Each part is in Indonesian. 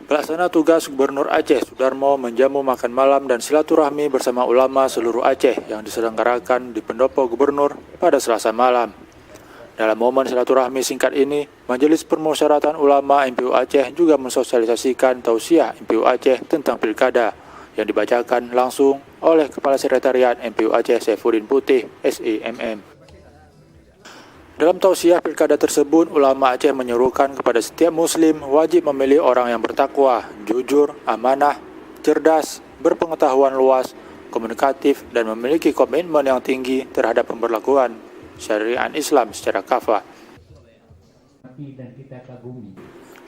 Pelaksana tugas Gubernur Aceh Sudarmo menjamu makan malam dan silaturahmi bersama ulama seluruh Aceh yang diselenggarakan di Pendopo Gubernur pada Selasa malam. Dalam momen silaturahmi singkat ini, Majelis Permusyawaratan Ulama MPU Aceh juga mensosialisasikan tausiah MPU Aceh tentang pilkada yang dibacakan langsung oleh Kepala Sekretariat MPU Aceh Saifuddin Putih, SIMM. Dalam tausiah pilkada tersebut, ulama Aceh menyerukan kepada setiap muslim wajib memilih orang yang bertakwa, jujur, amanah, cerdas, berpengetahuan luas, komunikatif, dan memiliki komitmen yang tinggi terhadap pemberlakuan syariat Islam secara kafah.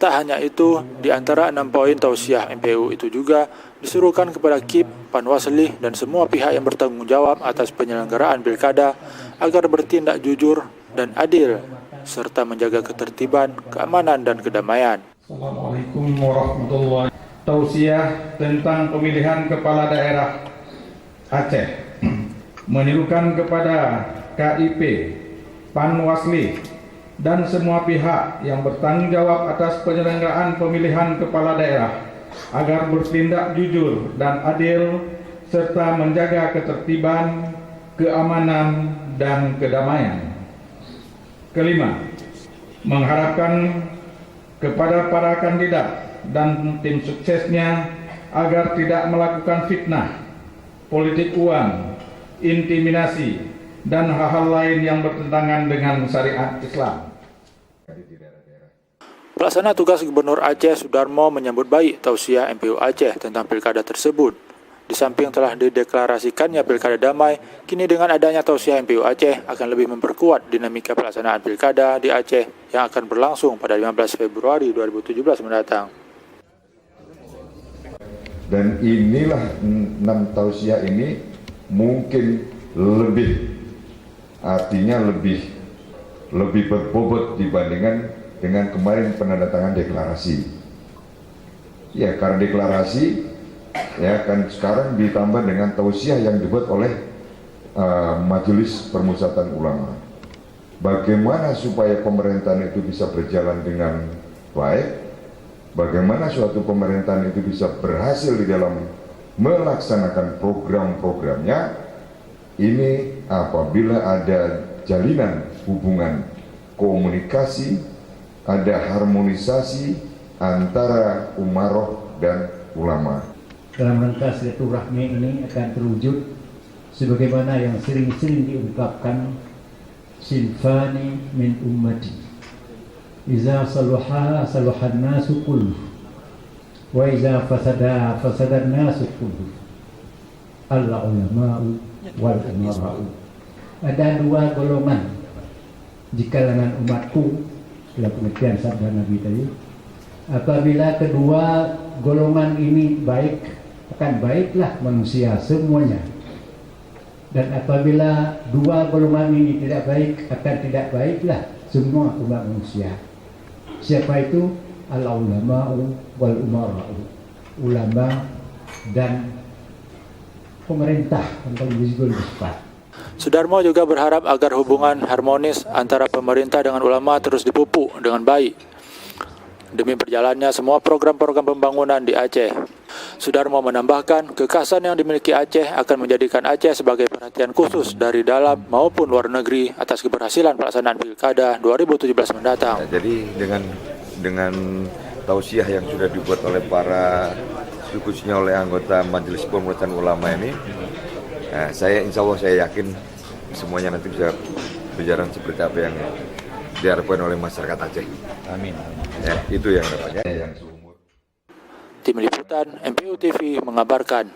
Tak hanya itu, di antara 6 poin tausiah MPU itu juga disuruhkan kepada KIP, Panwasli, dan semua pihak yang bertanggung jawab atas penyelenggaraan pilkada agar bertindak jujur dan adil, serta menjaga ketertiban, keamanan, dan kedamaian. Assalamualaikum warahmatullahi wabarakatuh. Tausiah tentang pemilihan kepala daerah Aceh menyerukan kepada KIP, Panwasli, dan semua pihak yang bertanggung jawab atas penyelenggaraan pemilihan kepala daerah agar bertindak jujur dan adil serta menjaga ketertiban, keamanan, dan kedamaian. Kelima, mengharapkan kepada para kandidat dan tim suksesnya agar tidak melakukan fitnah, politik uang, intimidasi, dan hal-hal lain yang bertentangan dengan syariat Islam. Pelaksana tugas Gubernur Aceh Sudarmo menyambut baik tausiah MPU Aceh tentang pilkada tersebut. Di samping telah dideklarasikannya pilkada damai, kini dengan adanya tausiah MPU Aceh akan lebih memperkuat dinamika pelaksanaan pilkada di Aceh yang akan berlangsung pada 15 Februari 2017 mendatang. Dan inilah 6 tausiah ini mungkin artinya lebih berbobot dibandingkan dengan kemarin penandatangan deklarasi. Ya, karena deklarasi ya kan sekarang ditambah dengan tausiah yang dibuat oleh Majelis Permusyawaratan Ulama. Bagaimana supaya pemerintahan itu bisa berjalan dengan baik? Bagaimana suatu pemerintahan itu bisa berhasil di dalam melaksanakan program-programnya? Ini apabila ada jalinan hubungan komunikasi, ada harmonisasi antara umaroh dan ulama. Dalam rangka silaturahmi ini akan terwujud sebagaimana yang sering-sering diungkapkan, sinfani min ummati iza saluha saluhan nasu kulluh wa iza fasada fasadan nasu kulluh al-ulama'u wal umara'u. Ada 2 golongan di kalangan umatku, dalam pengertian sabda Nabi tadi. Apabila kedua golongan ini baik, akan baiklah manusia semuanya. Dan apabila 2 golongan ini tidak baik, akan tidak baiklah semua umat manusia. Siapa itu? Al-ulama'u wal umara'u. Ulama dan pemerintah yang paling bersifat. Sudarmo juga berharap agar hubungan harmonis antara pemerintah dengan ulama terus dipupuk dengan baik demi berjalannya semua program-program pembangunan di Aceh. Sudarmo menambahkan, kekhasan yang dimiliki Aceh akan menjadikan Aceh sebagai perhatian khusus dari dalam maupun luar negeri atas keberhasilan pelaksanaan Pilkada 2017 mendatang. Jadi dengan tausiah yang sudah dibuat oleh para khususnya oleh anggota Majelis Permusyawaratan Ulama ini, insya Allah saya yakin semuanya nanti bisa berjalan seperti apa yang diharapkan oleh masyarakat Aceh. Amin. Ya, itu yang dapatnya. Tim Liputan MPU TV mengabarkan.